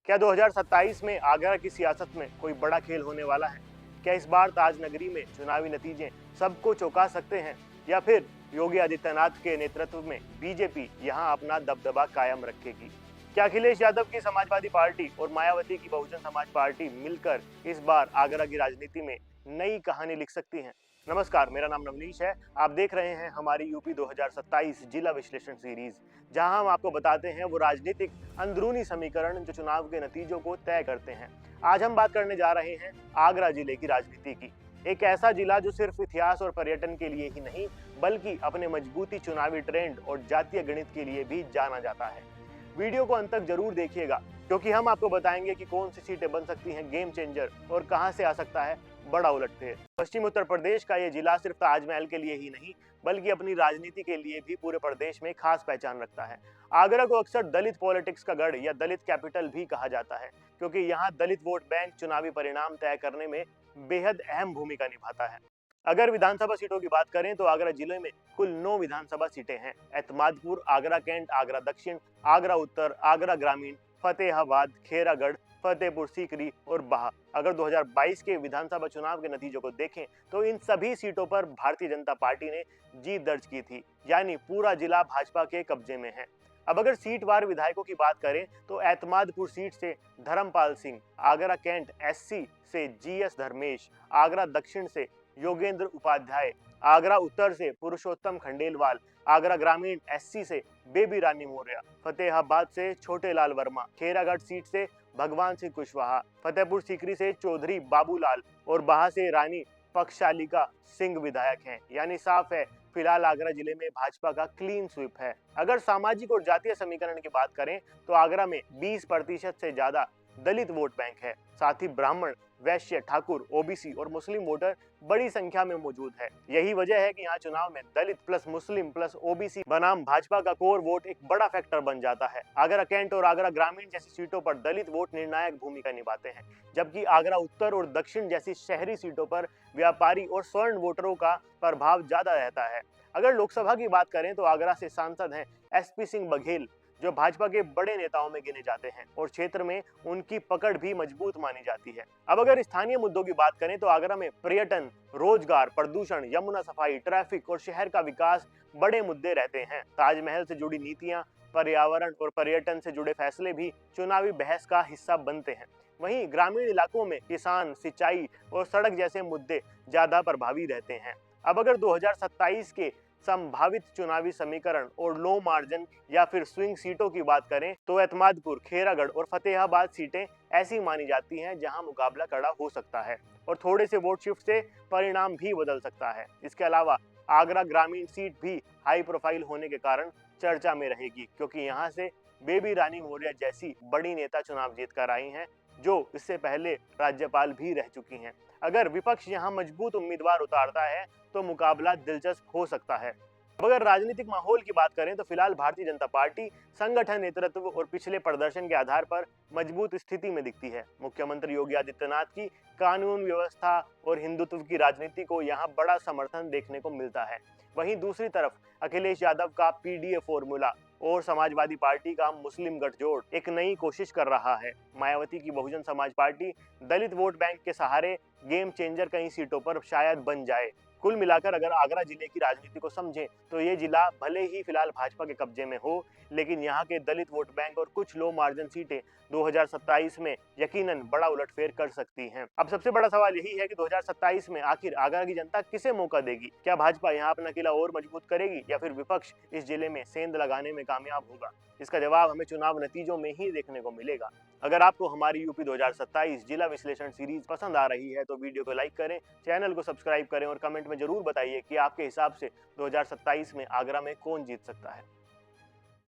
क्या 2027 में आगरा की सियासत में कोई बड़ा खेल होने वाला है? क्या इस बार ताज नगरी में चुनावी नतीजे सबको चौंका सकते हैं या फिर योगी आदित्यनाथ के नेतृत्व में बीजेपी यहां अपना दबदबा कायम रखेगी? क्या अखिलेश यादव की समाजवादी पार्टी और मायावती की बहुजन समाज पार्टी मिलकर इस बार आगरा की राजनीति में नई कहानी लिख सकती हैं? नमस्कार, मेरा नाम नवनीश है। आप देख रहे हैं हमारी यूपी 2027 जिला विश्लेषण सीरीज, जहां हम आपको बताते हैं वो राजनीतिक अंदरूनी समीकरण जो चुनाव के नतीजों को तय करते हैं। आज हम बात करने जा रहे हैं आगरा जिले की राजनीति की। एक ऐसा जिला जो सिर्फ इतिहास और पर्यटन के लिए ही नहीं, बल्कि अपने मजबूती चुनावी ट्रेंड और जातीय गणित के लिए भी जाना जाता है। वीडियो को अंत तक जरूर देखिएगा, क्योंकि हम आपको बताएंगे कि कौन सी सीटें बन सकती हैं गेम चेंजर और कहां से आ सकता है बड़ा उलटफेर। पश्चिम उत्तर प्रदेश का ये जिला सिर्फ ताजमहल के लिए ही नहीं, बल्कि अपनी राजनीति के लिए भी पूरे प्रदेश में खास पहचान रखता है। आगरा को अक्सर दलित पॉलिटिक्स का गढ़ या दलित कैपिटल भी कहा जाता है, क्योंकि यहाँ दलित वोट बैंक चुनावी परिणाम तय करने में बेहद अहम भूमिका निभाता है। अगर विधानसभा सीटों की बात करें तो आगरा जिले में कुल 9 विधानसभा सीटें हैं। एतमादपुर, आगरा कैंट, आगरा दक्षिण, आगरा उत्तर, आगरा ग्रामीण, फतेहाबाद, खेरागढ़, फतेहपुर सीकरी और बाह। अगर 2022 के विधानसभा चुनाव के नतीजों को देखें तो इन सभी सीटों पर भारतीय जनता पार्टी ने जीत दर्ज की थी, यानी पूरा जिला भाजपा के कब्जे में है। अब अगर सीटवार विधायकों की बात करें तो एतमादपुर सीट से धर्मपाल सिंह, आगरा कैंट एससी से जीएस धर्मेश, आगरा दक्षिण से योगेंद्र उपाध्याय, आगरा उत्तर से पुरुषोत्तम खंडेलवाल, आगरा ग्रामीण एससी से बेबी रानी मौर्य, फतेहाबाद से छोटे लाल वर्मा, खेरागढ़ सीट से भगवान सिंह कुशवाहा, फतेहपुर सीकरी से चौधरी बाबूलाल और बाहा से रानी पक्षालिका सिंह विधायक हैं। यानी साफ है, फिलहाल आगरा जिले में भाजपा का क्लीन स्वीप है। अगर सामाजिक और जातीय समीकरण की बात करें तो आगरा में 20% से ज्यादा दलित वोट बैंक है। साथ ही ब्राह्मण, वैश्य, ठाकुर, ओबीसी और मुस्लिम वोटर बड़ी संख्या में मौजूद है। यही वजह है कि यहाँ चुनाव में दलित प्लस मुस्लिम प्लस ओबीसी बनाम भाजपा का कोर वोट एक बड़ा फैक्टर बन जाता है। आगरा कैंट और आगरा ग्रामीण जैसी सीटों पर दलित वोट निर्णायक भूमिका निभाते हैं, जबकि आगरा उत्तर और दक्षिण जैसी शहरी सीटों पर व्यापारी और स्वर्ण वोटरों का प्रभाव ज्यादा रहता है। अगर लोकसभा की बात करें तो आगरा से सांसद हैं एसपी सिंह बघेल, जो भाजपा के बड़े नेताओं में गिने जाते हैं और क्षेत्र में उनकी पकड़ भी मजबूत मानी जाती है। अब अगर स्थानीय मुद्दों की बात करें तो आगरा में पर्यटन, रोजगार, प्रदूषण, यमुना सफाई, ट्रैफिक और शहर का विकास बड़े मुद्दे रहते हैं। ताजमहल से जुड़ी नीतियां, पर्यावरण और पर्यटन से जुड़े फैसले भी चुनावी बहस का हिस्सा बनते हैं। वहीं ग्रामीण इलाकों में किसान, सिंचाई और सड़क जैसे मुद्दे ज्यादा प्रभावी रहते हैं। अब अगर 2027 के संभावित चुनावी समीकरण और लो मार्जिन या फिर स्विंग सीटों की बात करें तो एतमादपुर, खेरागढ़ और फतेहाबाद सीटें ऐसी मानी जाती हैं जहां मुकाबला कड़ा हो सकता है और थोड़े से वोट शिफ्ट से परिणाम भी बदल सकता है। इसके अलावा आगरा ग्रामीण सीट भी हाई प्रोफाइल होने के कारण चर्चा में रहेगी, क्योंकि यहाँ से बेबी रानी मौर्य जैसी बड़ी नेता चुनाव जीत कर आई हैं, जो इससे पहले राज्यपाल भी रह चुकी हैं। अगर विपक्ष यहाँ मजबूत उम्मीदवार उतारता है तो मुकाबला दिलचस्प हो सकता है। अगर राजनीतिक माहौल की बात करें तो फिलहाल भारतीय जनता पार्टी संगठन, नेतृत्व और पिछले प्रदर्शन के आधार पर मजबूत स्थिति में दिखती है। मुख्यमंत्री योगी आदित्यनाथ की कानून व्यवस्था और हिंदुत्व की राजनीति को यहाँ बड़ा समर्थन देखने को मिलता है। वहीं दूसरी तरफ अखिलेश यादव का पीडीए फॉर्मूला और समाजवादी पार्टी का मुस्लिम गठजोड़ एक नई कोशिश कर रहा है। मायावती की बहुजन समाज पार्टी दलित वोट बैंक के सहारे गेम चेंजर कई सीटों पर शायद बन जाए। कुल मिलाकर अगर आगरा जिले की राजनीति को समझें तो ये जिला भले ही फिलहाल भाजपा के कब्जे में हो, लेकिन यहाँ के दलित वोट बैंक और कुछ लो मार्जिन सीटें 2027 में यकीनन बड़ा उलटफेर कर सकती हैं। अब सबसे बड़ा सवाल यही है कि 2027 में आखिर आगरा की जनता किसे मौका देगी? क्या भाजपा यहाँ अपना किला और मजबूत करेगी या फिर विपक्ष इस जिले में सेंध लगाने में कामयाब होगा? इसका जवाब हमें चुनाव नतीजों में ही देखने को मिलेगा। अगर आपको हमारी यूपी 2027 जिला विश्लेषण सीरीज पसंद आ रही है तो वीडियो को लाइक करें, चैनल को सब्सक्राइब करें और कमेंट में जरूर बताइए कि आपके हिसाब से 2027 में आगरा में कौन जीत सकता है।